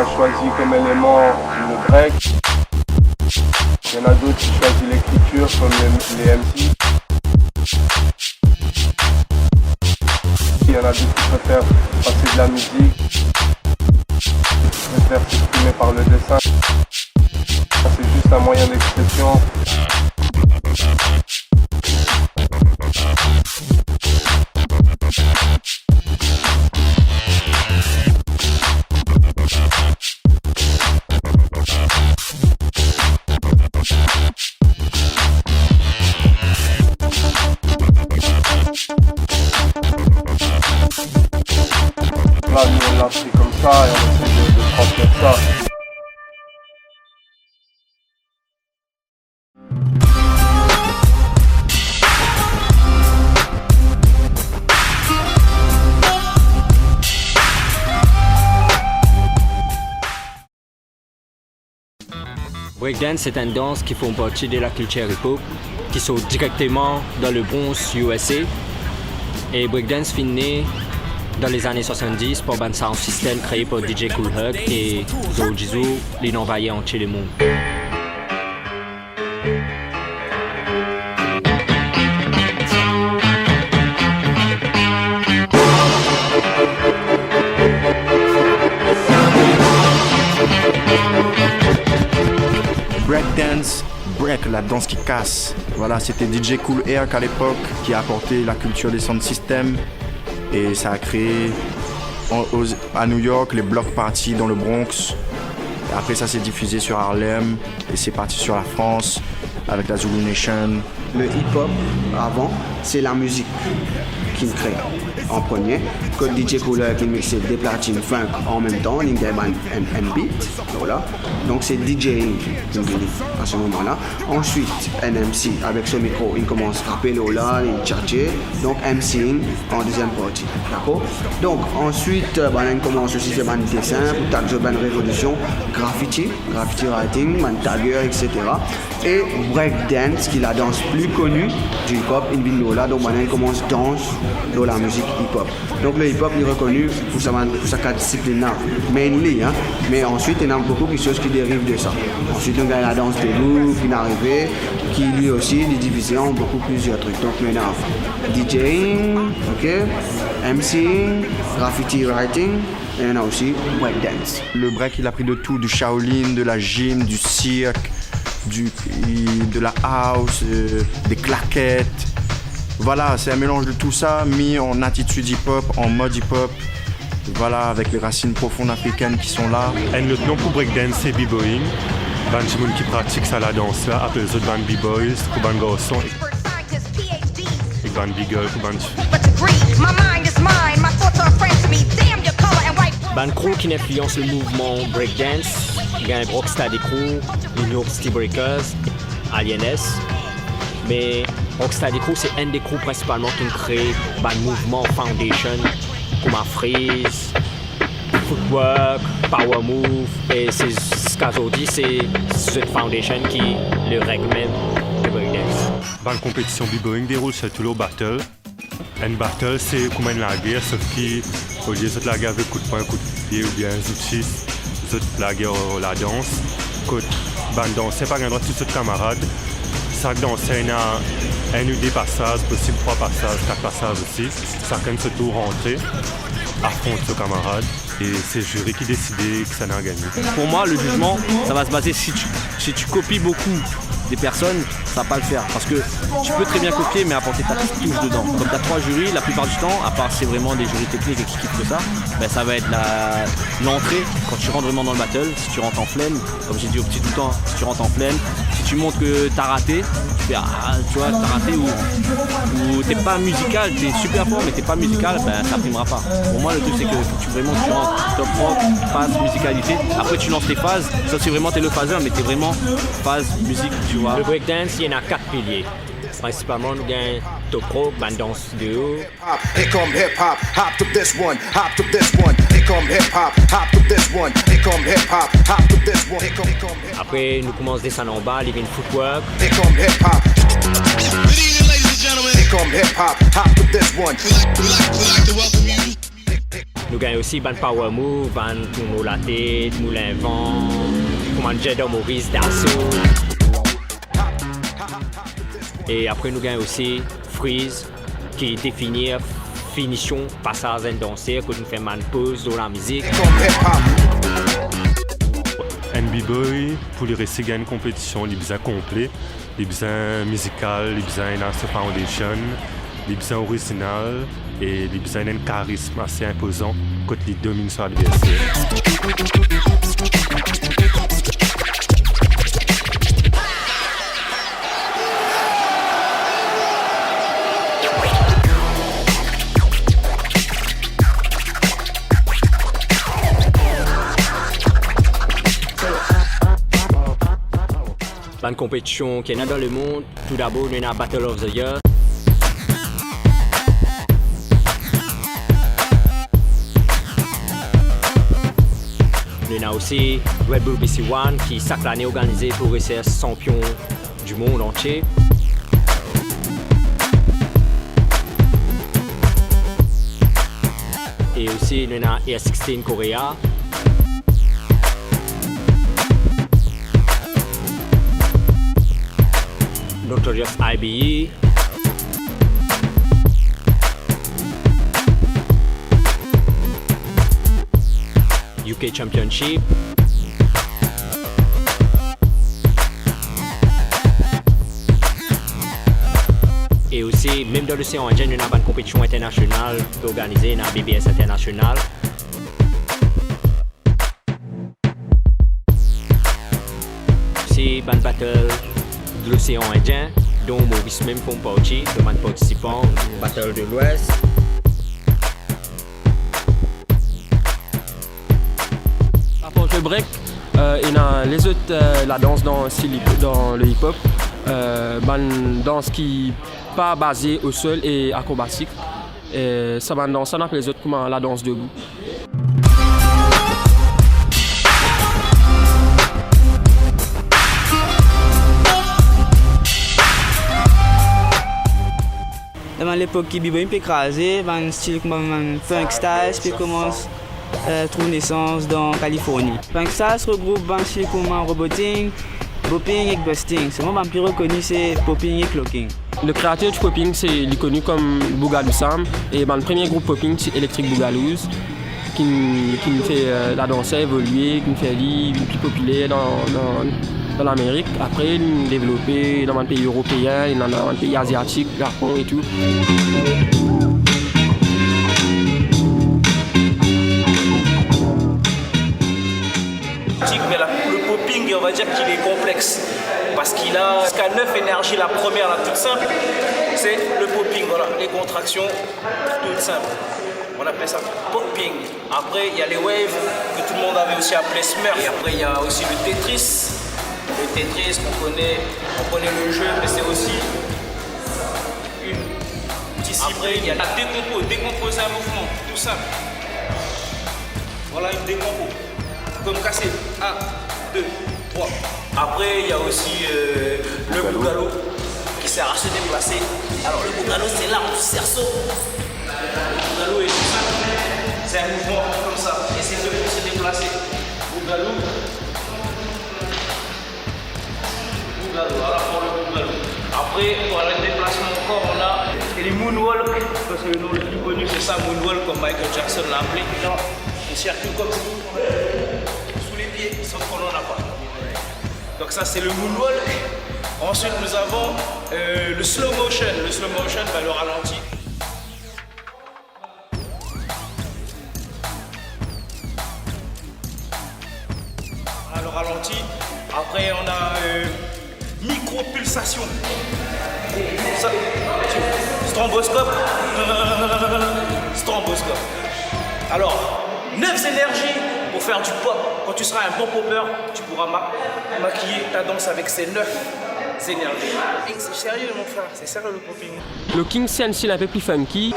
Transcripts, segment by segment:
a choisi comme élément le break. Il y en a d'autres qui choisissent l'écriture comme les MC. Il y en a d'autres qui préfèrent passer de la musique, qui préfèrent s'exprimer par le dessin. C'est juste un moyen d'expression. Là, nous on l'a pris comme ça et on essaie de transmettre ça. Breakdance, c'est une danse qui fait partie de la culture hip-hop, qui sont directement dans le Bronx, USA. Et breakdance finit dans les années 70 par un sound system créé par DJ Kool Herc et Zo Jizo, les envahis entiers le monde. Breakdance, break, la danse qui casse. Voilà, c'était DJ Kool Herc à l'époque qui a apporté la culture des sound systems et ça a créé à New York les block parties dans le Bronx. Et après ça s'est diffusé sur Harlem et c'est parti sur la France avec la Zulu Nation. Le hip-hop avant, c'est la musique qu'il crée en premier. Que DJ Kool Herc qui mixait des platines funk en même temps, il y a un beat, voilà. Donc c'est DJing à ce moment-là. Ensuite, un MC avec ce micro, il commence à rapper là, il tchatcher, donc MCing en deuxième partie, d'accord. Donc ensuite, on commence aussi à faire un dessin, pour tagger une révolution, graffiti writing, un tagger, etc. Et breakdance, qui est la danse plus connue du hip-hop, il vient là, donc on commence à danser dans la musique hip-hop. Donc le hip-hop est reconnu pour sa discipline, mainly, hein. Mais ensuite il y en a beaucoup de choses qui dérivent de ça. Ensuite on a la danse debout qui est arrivée, qui lui aussi est divisée en plusieurs trucs. Donc maintenant DJing, ok, MCing, graffiti writing, et on a aussi breakdance. Le break il a pris de tout, du Shaolin, de la gym, du cirque, de la house, des claquettes. Voilà, c'est un mélange de tout ça mis en attitude hip-hop, en mode hip-hop. Voilà, avec les racines profondes africaines qui sont là. Et le nom pour breakdance, c'est b-boying. Il y a des gens qui pratiquent ça, la danse là, après les autres bandes b-boys, ou bandes garçons, et bandes b-girls, ou bandes filles. Band crew qui influence le mouvement breakdance, il y a un Rocksteady Crew, les New York City Breakers, Aliens. Mais Rocksteady Crew, c'est un des crews principalement qui crée le mouvement Foundation, comme Freeze, Footwork, Power Move. Et c'est ce qu'aujourd'hui, c'est cette Foundation qui le règle même le breakdance. La compétition b-boying déroule sur tout le battle. Un battle, c'est comme une guerre, sauf qu'au lieu de la guerre avec coup de poing, coup de pied ou bien un outils, la guerre la danse. Quand on danse, c'est pas un droit de tous les camarades. Chaque danse, il y a un ou des passages, possible 3 passages, 4 passages aussi. Chacun se tour rentrer, affronte ce camarade. Et c'est le jury qui décide que ça n'a gagné. Pour moi, le jugement, ça va se baser si tu copies beaucoup des personnes, ça va pas le faire. Parce que tu peux très bien copier, mais apporter ta petite touche dedans. Comme tu as 3 jurys, la plupart du temps, à part c'est vraiment des jurys techniques et qui kiffent que ça, ben ça va être l'entrée. Quand tu rentres vraiment dans le battle, si tu rentres en flemme, comme j'ai dit au petit tout le temps, si tu rentres en flemme, si tu montres que t'as raté, tu fais tu vois, t'as raté ou t'es pas musical, t'es super fort mais t'es pas musical, ben ça primera pas. Pour moi, le truc c'est que faut que tu rentres top rock, phase, musicalité. Après tu lances tes phases, ça c'est vraiment t'es le phaseur, mais t'es vraiment phase musique, tu vois. Le breakdance, il y en a 4 piliers. Principalement, nous avons top rock, band danse de haut. Here come hip hop, hop to this one, hop to this one. Here come hip hop, hop to this one. Here come hip hop, hop to this one. Here come hip hop. Après, nous commençons à descendre en bas, il y a une footwork. Here come hip hop. Good evening, ladies and gentlemen. Here come hip hop, hop to this one. Nous gagnons aussi ban Power Move, ban Moulin La Tête, Moulin Vent, comment Jeddah Maurice, Dassault. Et après nous gagnons aussi Freeze, qui définit finition, passage en danser, que nous faisons une pause dans la musique. NB-Boy, pour les récits gagnent une compétition, les besoins complets, les besoins musicaux, les besoins dans ce foundation, les besoins originaux et les besoins d'un charisme assez imposant quand ils dominent sur l'adversaire. Dans une compétition qui est dans le monde, tout d'abord, nous avons Battle of the Year. Nous avons aussi Red Bull BC One qui chaque année organisé pour essayer champion du monde entier. Et aussi nous avons Air 16 Korea. Notorious IBE. UK Championship. Et aussi, même dans l'océan Indien, nous avons une compétition internationale organisée dans la BBS International. Aussi, une battle de l'océan Indien, dont Maurice même font partie, de participants, Battle de l'Ouest. Pour le break, et dans les autres, la danse dans le hip-hop, une danse qui n'est pas basée au sol et acrobatique. Et ça, on appelle les autres comme la danse debout. Dans l'époque qui B-Boy peut écraser, un style comme Funk Style, puis commence à trouver naissance dans Californie. Funk Style regroupe un style comme roboting, bopping et busting. C'est moi le plus reconnu, c'est popping et clocking. Le créateur du popping, c'est connu comme Boogaloo Sam. Et le premier groupe popping, c'est Electric Boogaloos, qui fait la danse évoluer, qui fait lui plus populaire dans l'Amérique. Après, il a développé dans un pays européen, dans un pays asiatique, Japon et tout. Mais le popping, on va dire qu'il est complexe parce qu'il a jusqu'à 9 énergies. La première, la toute simple, c'est le popping. Voilà, les contractions toutes simples. On appelle ça popping. Après, il y a les waves que tout le monde avait aussi appelé Smurf. Et après, il y a aussi le Tetris. Le Tetris, on connaît le jeu, mais c'est aussi une discipline. Après, il y a la décompo. Décomposer un mouvement, tout simple. Voilà une décompo. Comme casser 1, 2, 3. Après, il y a aussi le Boogaloo qui sert à se déplacer. Alors, le Boogaloo, c'est l'arme du cerceau. Le Boogaloo est tout simple. C'est un mouvement comme ça. Et c'est pour se déplacer. Boogaloo. Boogaloo. Alors, pour le Boogaloo. Après, pour le déplacement encore, on a les moonwalk. Parce que le nom le plus connu, c'est ça, moonwalk, comme Michael Jackson l'a appelé. On circule comme ça. Sauf qu'on n'en a pas. Donc ça c'est le moonwalk. Ensuite nous avons le slow motion. Le slow motion, le ralenti. Le ralenti. Après on a micro-pulsation. Ça, stromboscope. Stromboscope. Alors, 9 énergies pour faire du pop. Quand tu seras un bon popper, tu pourras maquiller ta danse avec ces 9 énergies. Et c'est sérieux mon frère, c'est sérieux le popping. Le locking, c'est un style un peu plus funky.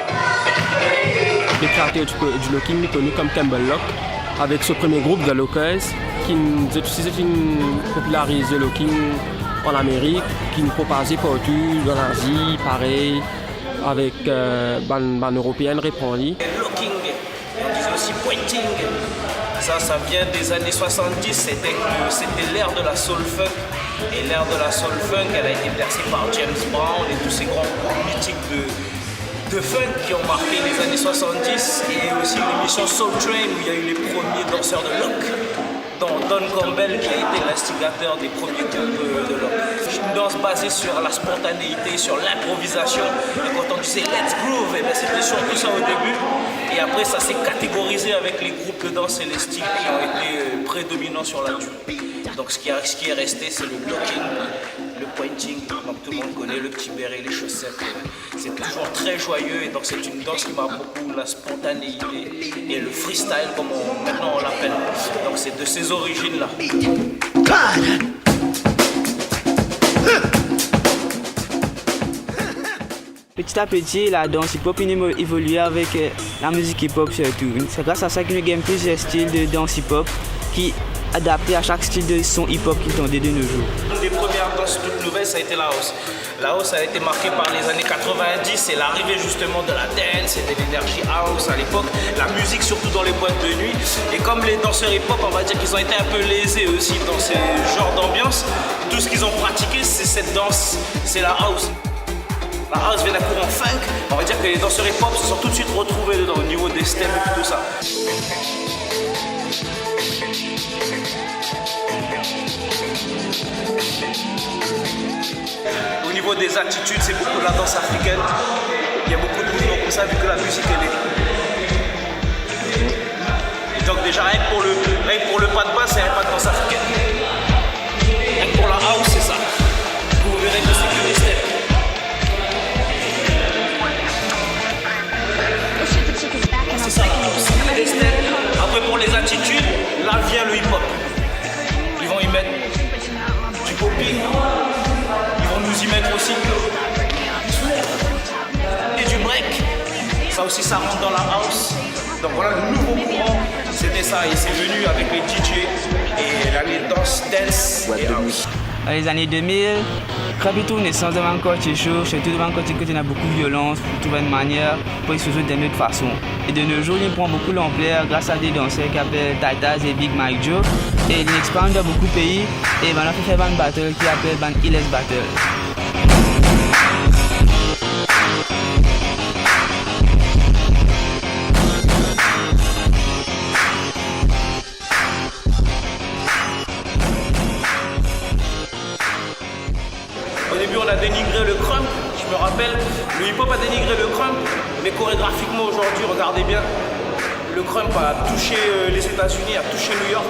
Le créateur du locking est connu comme Campbell Lock, avec ce premier groupe de Lockers qui popularise le locking en Amérique, qui nous proposait partout, dans l'Asie, pareil, avec ban européenne répondue. Le locking, aussi pointing. Ça vient des années 70, c'était l'ère de la soul funk. Et l'ère de la soul funk, elle a été percée par James Brown et tous ces grands groupes mythiques de funk qui ont marqué les années 70. Et aussi l'émission Soul Train où il y a eu les premiers danseurs de lock, dont Don Campbell qui a été l'instigateur des premiers groupes de lock. Une danse basée sur la spontanéité, sur l'improvisation. Et quand on disait Let's Groove, c'était surtout ça au début. Et après, ça s'est catégorisé avec les groupes de danse et les styles qui ont été prédominants sur la durée. Donc ce qui est resté, c'est le blocking, le pointing. Donc tout le monde connaît le petit béret, les chaussettes. C'est toujours très joyeux et donc c'est une danse qui marque beaucoup la spontanéité et le freestyle comme maintenant on l'appelle. Donc c'est de ces origines-là. Petit à petit, la danse hip-hop évolue avec la musique hip-hop surtout. C'est grâce à ça qu'il y a plusieurs styles de danse hip-hop qui adaptés à chaque style de son hip-hop qui tendait de nos jours. Une des premières danses toutes nouvelles, ça a été la house. La house a été marquée par les années 90, c'est l'arrivée justement de la dance et de l'énergie house à l'époque, la musique surtout dans les boîtes de nuit. Et comme les danseurs hip-hop, on va dire qu'ils ont été un peu lésés aussi dans ce genre d'ambiance, tout ce qu'ils ont pratiqué, c'est cette danse, c'est la house. La house vient d'un courant funk, on va dire que les danseurs hip-hop se sont tout de suite retrouvés dedans au niveau des steps et tout ça. Au niveau des attitudes, c'est beaucoup de la danse africaine. Il y a beaucoup de mouvements comme ça vu que la musique elle est. Et donc déjà rien que pour le pas de basse, c'est un pas de danse africaine. Rien que pour la house, c'est ça. Vous verrez que c'est que des steps. C'est ça, c'est des steps. Après pour les attitudes, là vient le hip-hop. Ils vont y mettre du popping. Nous y mettre aussi et du break, ça aussi ça rentre dans la house. Donc voilà le nouveau courant, c'était ça et c'est venu avec les DJ et les danse dance et house. Dans les années 2000, Crapito naissance devant un quartier chaud, surtout devant un quartier qui a beaucoup de violence, pour trouver une manière pour y se jouer d'une autre façon. Et de nos jours, il prend beaucoup l'ampleur grâce à des danseurs qui appellent Titaz et Big Mike Joe. Et il expand dans beaucoup de pays et maintenant il fait une battle qui appelle Ban Illes Battle. Au début, on a dénigré le crump, je me rappelle. Le hip-hop a dénigré le crump, mais chorégraphiquement aujourd'hui, regardez bien, le crump a touché les États-Unis, a touché New York.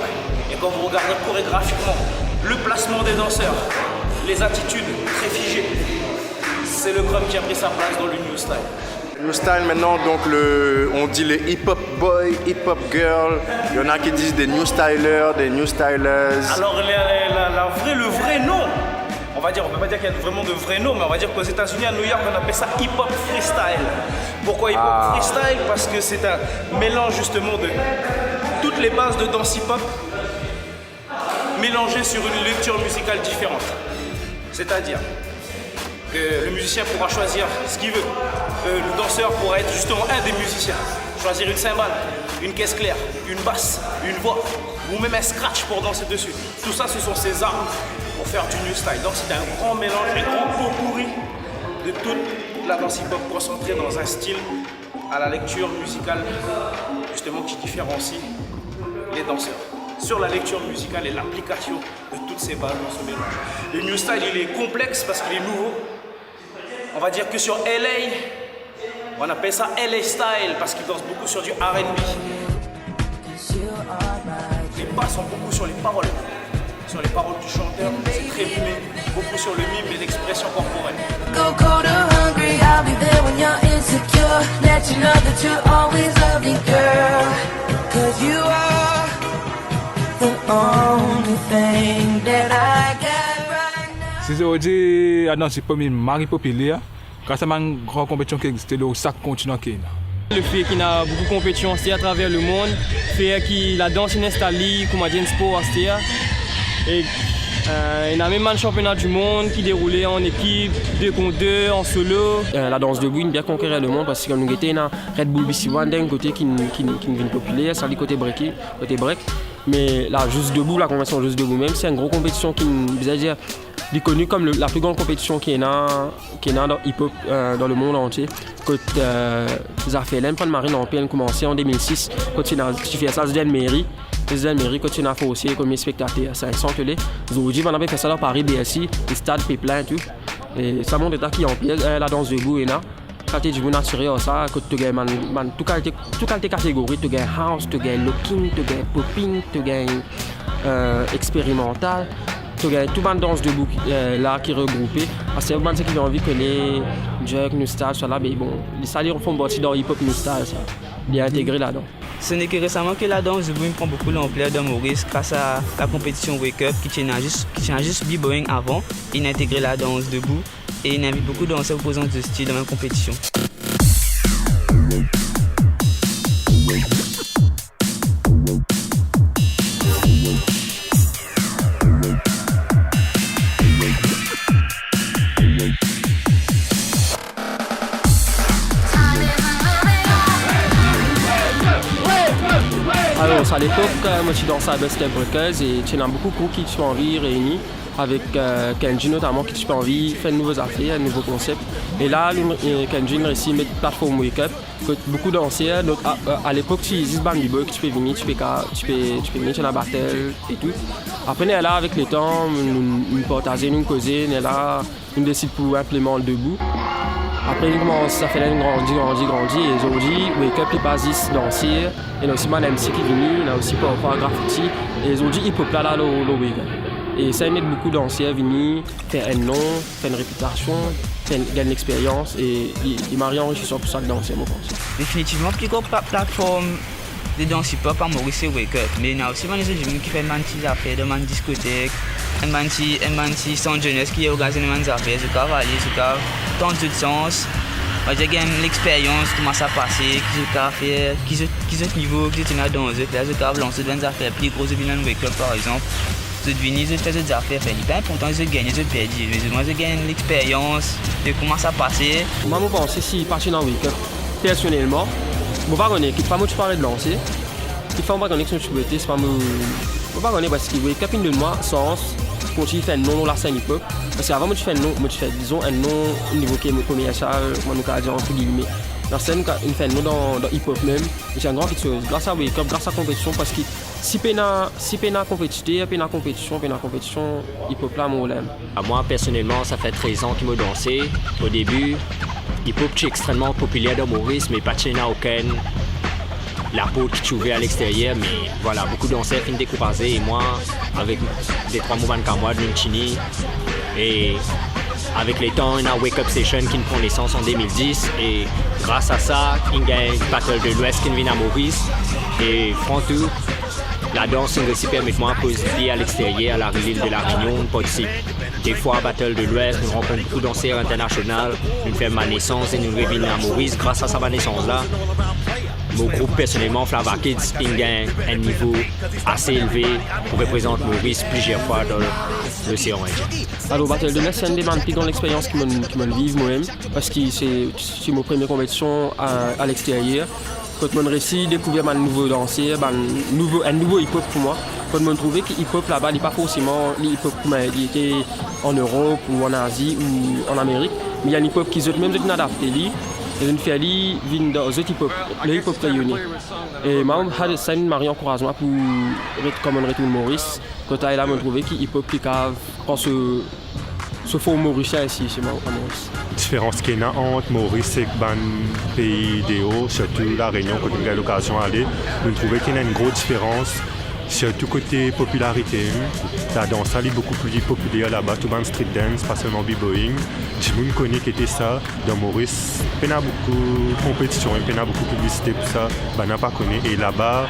Et quand vous regardez chorégraphiquement, le placement des danseurs, les attitudes très figées, c'est le crump qui a pris sa place dans le new style. New style maintenant, donc on dit les hip-hop boy, hip-hop girl. Il y en a qui disent des new stylers, des new stylers. Alors le vrai nom, on va dire, on peut pas dire qu'il y a vraiment de vrais noms, mais on va dire qu'aux États-Unis, à New York, on appelle ça hip-hop freestyle. Pourquoi hip-hop freestyle? Parce que c'est un mélange justement de toutes les bases de danse hip-hop mélangées sur une lecture musicale différente. C'est-à-dire que le musicien pourra choisir ce qu'il veut. Le danseur pourra être justement un des musiciens. Choisir une cymbale, une caisse claire, une basse, une voix, ou même un scratch pour danser dessus. Tout ça, ce sont ses armes pour faire du new style. Donc c'est un grand mélange, un grand pot pourri de toute la danse hip-hop concentrée dans un style à la lecture musicale, justement qui différencie les danseurs. Sur la lecture musicale et l'application de toutes ces bases dans ce mélange. Le new style, il est complexe parce qu'il est nouveau. On va dire que sur LA, on appelle ça LA style parce qu'il danse beaucoup sur du R&B. Les pas sont beaucoup sur les paroles du chanteur, c'est très mimé, beaucoup sur le mime et l'expression corporelle. Si aujourd'hui, à danser pour Marie populaire, grâce à une grande compétition qui existe, le sac continue à Kenya. Le fait qu'il y a beaucoup de compétitions à travers le monde, fait que la danse est installée comme un sport. Et Il y a même un championnat du monde qui déroulait en équipe, 2 contre 2, en solo. La danse debout, il bien conquérir le monde parce que comme nous étions dans Red Bull BC1 d'un côté qui vient populaire, ça dit côté break. Mais là, juste debout, la convention juste debout même, c'est une grosse compétition qui veut dire est connue comme la plus grande compétition qui est dans hip-hop dans le monde entier. Quand ça fait l'Empire Marine en PN commencé en 2006, quand tu fais ça, c'est une mairie. Les mairies quand tu as fait comme les spectateurs, 500 que les aujourd'hui, on avait fait ça dans Paris, BSI, les stades, plein tout. Et ça montre qui en pièce, la danse debout et là. Quand tu es naturel, ça, quand tu gagnes toutes les catégories, tu gagnes house, tu gagnes locking, tu gagnes popping, tu gagnes expérimental. Tu gagnes toute une danse debout là qui est regroupée. Parce que c'est qui a envie que les jeunes, nous stars soient là, mais bon, les salles font partie dans hip-hop, nous stars, bien intégré là-dedans. Ce n'est que récemment que la danse debout prend beaucoup d'ampleur dans Maurice grâce à la compétition Wake Up qui tient juste b-boying avant. Il a intégré la danse debout et il invite beaucoup de danseurs opposants de style dans la compétition. Alors, à l'époque, moi je suis dansé à Best Breakers et il y a beaucoup de groupes qui sont envie réunis avec Kenji notamment qui sont envie de faire de nouvelles affaires, de nouveaux concepts. Et là, Kenji a réussi à mettre une plateforme Wake Up. Beaucoup de danseurs, à l'époque, tu existe band b-boy que tu peux venir, tu peux venir sur la battle et tout. Après, là, avec le temps, nous partageons, nous causons, là, nous décidons pour implémenter le debout. Après, ça fait grandir. Et aujourd'hui, Wake Up, les basis danseurs. Il y a aussi Man MC qui vient, il y a aussi Power Graffiti. Et aujourd'hui, hip hop là, le Wake Up. Et ça aide beaucoup d'anciens à venir, faire un nom, faire une réputation, gagner de l'expérience. Et il m'a enrichissant pour ça que d'anciens, je pense. Définitivement, plus grande plateforme de danse hip-hop à Maurice, c'est Wake Up. Mais il y a aussi des gens qui font des petites affaires, des discothèques, des centres jeunesse qui organisent des affaires, des cavaliers, dans tout sens. J'ai gagné l'expérience, comment ça passe, qui ont niveau, qui ont dans eux, qui ont lancé des affaires plus grosses que Wake Up par exemple. Ils ont venu, ils ont fait des affaires, c'est pas important, ils ont gagné, ils ont perdu. Moi, j'ai gagné l'expérience de comment ça passe. Moi, je pense que si je partais dans Wake Up, personnellement, je ne sais pas moi tu parlais de lancer. Il faut pas qu'on ait que tu veux c'est pas moi. Je ne sais pas parce que Wake Up une de moi sens continuer à faire un nom dans la scène hip-hop. Parce qu'avant moi tu fais un nom, moi tu fais disons un nom au niveau qui est commercial, comment nous dire entre guillemets. La scène il fait un nom dans hip-hop même. C'est une grande chose. Grâce à Wake Up, grâce à la compétition parce que si pena compétition, pena compétition hip-hop là mon l'aime. Moi personnellement, ça fait 13 ans que je dansais. Au début, hip-hop est extrêmement populaire dans Maurice, mais pas de aucun la peau qui trouvait à l'extérieur, mais voilà, beaucoup de danseurs finissent découragés et moi, avec des 3 mouvements comme moi de Chini, et avec les temps, il y a Wake Up Session qui prend naissance en 2010 et grâce à ça, il y a une Battle de l'Ouest qui vient à Maurice et franchement, la danse aussi permet moi de poser à l'extérieur, à la ville de la Réunion, on participe des fois à Battle de l'Ouest, nous rencontrons beaucoup de danseurs internationaux, nous faisons ma naissance et nous revenons à Maurice grâce à sa naissance-là. Mon groupe personnellement, Flava Kids, il gagne un niveau assez élevé pour représenter Maurice plusieurs fois dans l'océan Indien. Alors, Battle de l'Ouest, c'est une des plus grandes expériences qui me vivent moi-même parce que c'est ma première compétition à l'extérieur. Quand je réussis à découvrir un nouveau danseur, un nouveau hip-hop pour moi, quand je trouvais que hip-hop là-bas n'est pas forcément le hip-hop comme il était en Europe ou en Asie ou en Amérique, mais il y a un hip-hop qui est même adapté. Et une fille vient dans le hip-hop réuni. Et moi, ça m'a encouragement pour comme on retourne Maurice. Quand elle a trouvé que hip-hop est cave quand ce faux mauricien ici chez moi à Maurice. La différence qu'il y a entre Maurice et le pays des Hauts, surtout la Réunion, quand on a l'occasion d'aller, je trouvais qu'il y a une grosse différence. Surtout côté popularité, la danse est beaucoup plus populaire là-bas, tout le monde street dance, pas seulement b-boying. Je me connais qui était ça dans Maurice. Il y a beaucoup de compétition, il y a beaucoup de publicité pour ça, je n'ai pas connu. Et là-bas,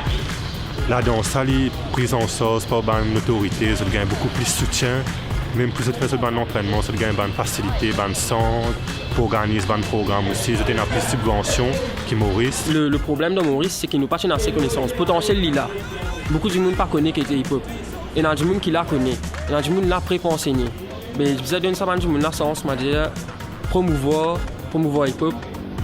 la danse est prise en sauce par une autorité, ça gagne beaucoup plus de soutien. Même plus de faire un entraînement, ça gagne une facilité, un centre, pour organiser un programme aussi, ça a plus de subventions que Maurice. Le problème dans Maurice, c'est qu'il nous pas assez connaissances. Potentiel, il a. Beaucoup de monde ne connaît qu'il était hip-hop. Et il y a du monde qui la connaît. Il y a du monde là prêt pour enseigner. Mais je vous donne ça du monde là sens, m'a dit promouvoir hip-hop,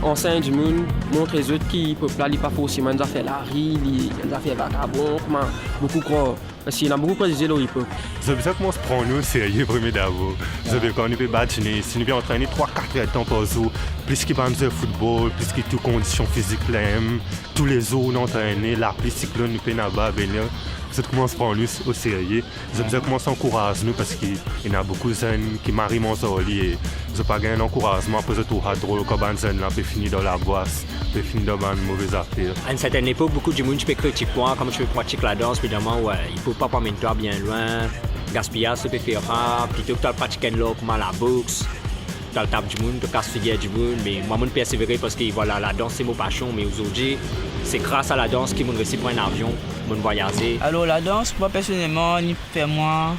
enseigner du monde, montrer les autres qui hip-hop là, il pas forcément ils ont fait la rue, ils ont fait vagabond, beaucoup croient. Parce qu'il y a beaucoup précisé le hip-hop. C'est ça comment on se prend nous au sérieux premier d'abord. Quand on peut battre, si nous peut entraîner 3-4 heures de temps par jour, plus qu'il va nous football, plus qu'il y a toutes conditions physiques là, tous les jours on entraîne, la pluie cyclone nous peut là-bas, c'est comment on se prend nous au sérieux. C'est ça comment on s'encourage nous parce qu'il y a beaucoup de jeunes qui marient mon soli et ils n'ont pas gagné d'encouragement après ce tour à drôle quand les jeunes peut finir dans la boisse, peut finir dans une mauvaise affaire. À une certaine époque, beaucoup de monde peut critiquer moi, comme je peux pratiquer la danse, évidemment, ouais, il faut pas prendre toi bien loin, gaspillage, ça peut faire rare, plutôt que tu pratiques là comme la boxe, tu as le table du monde, tu casse figure du monde, mais moi je persévérer parce que voilà, la danse c'est mon passion, mais aujourd'hui, c'est grâce à la danse que je réussi pour un avion, je voyager. Alors la danse, moi personnellement, il fait moi,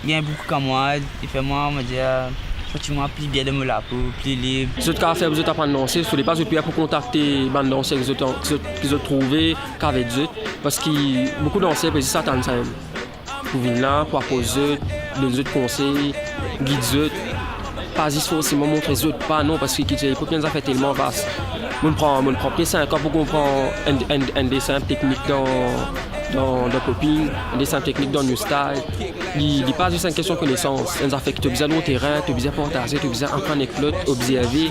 il y a beaucoup comme moi, il fait moi, on va dire, moi plus bien de me la peau, plus libre. Si vous avez fait, vous apprendre à danser, il ne faut pas vous pour contacter les bandes danseurs qu'ils ont trouvés, qu'avec eux, parce que beaucoup de danseurs, c'est ça, ça pour venir là, pour apposer les autres conseils, guider eux. Pas juste forcément montrer les autres pas, non, parce que les populations ça fait tellement vaste. On prend plus 5 ans pour comprendre un dessin technique dans le popping, un dessin technique dans le style. Il n'est pas juste une question de connaissance. Ça fait que tu as besoin de terrain, tu as besoin de partager, tu as besoin d'apprendre avec l'autre, observer.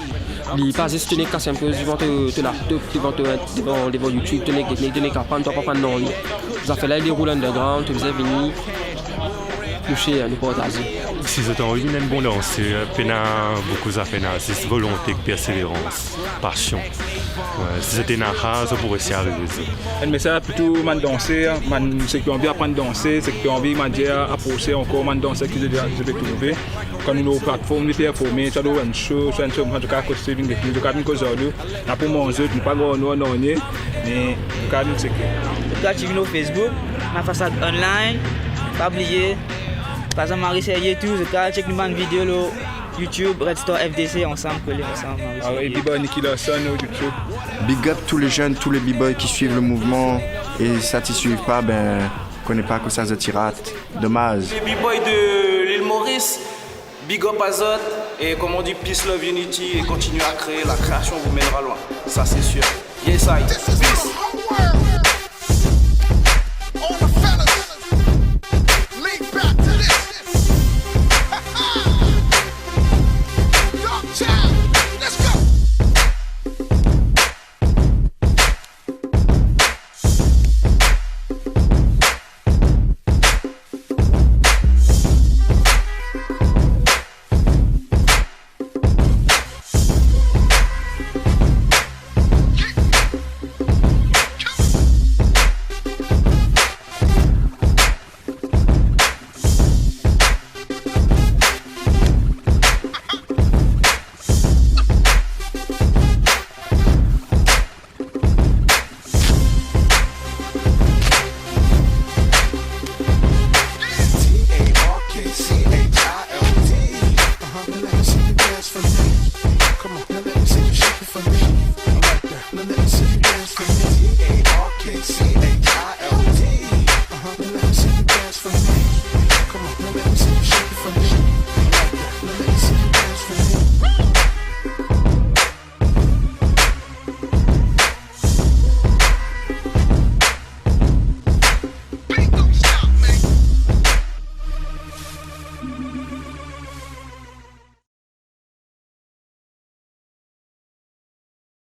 Il n'est pas juste tenir casse un peu devant ton laptop, devant YouTube, tenir technique, tenir apprendre, tu pas non. Ça fait là, il déroule underground, tu as besoin de venir toucher, nous partager. Si vous avez envie d'un bon danser, beaucoup de peine, c'est volonté, persévérance, passion. Ouais, si c'était une race, ça pourrait s'y arriver. Mais ça plutôt danser, ceux qui ont envie d'apprendre à danser, ceux qui ont envie d'approcher encore danser qu'ils ont trouvé. Quand nous avons une plateforme, nous performer, nous avons une show, nous avons un costume, nous avons une chose, nous avons manger, nous avons pas gagner, mais nous avons c'est que. Nous avons Facebook, ma façade online, pas oublier. Par exemple, Marie Serrier, tout, je vais checker une vidéo sur YouTube, Red Store FDC, ensemble, coller ensemble. Et B-Boy Nicky Lawson sur YouTube. Big up tous les jeunes, tous les B-Boys qui suivent le mouvement. Et ça ne suivent pas, ben, connaît pas que ça se tirate. Dommage. Les B-Boys de l'île Maurice, big up à Zot, et comme on dit, peace, love, unity, et continuez à créer, la création vous mènera loin. Ça c'est sûr. Yes, I. Peace.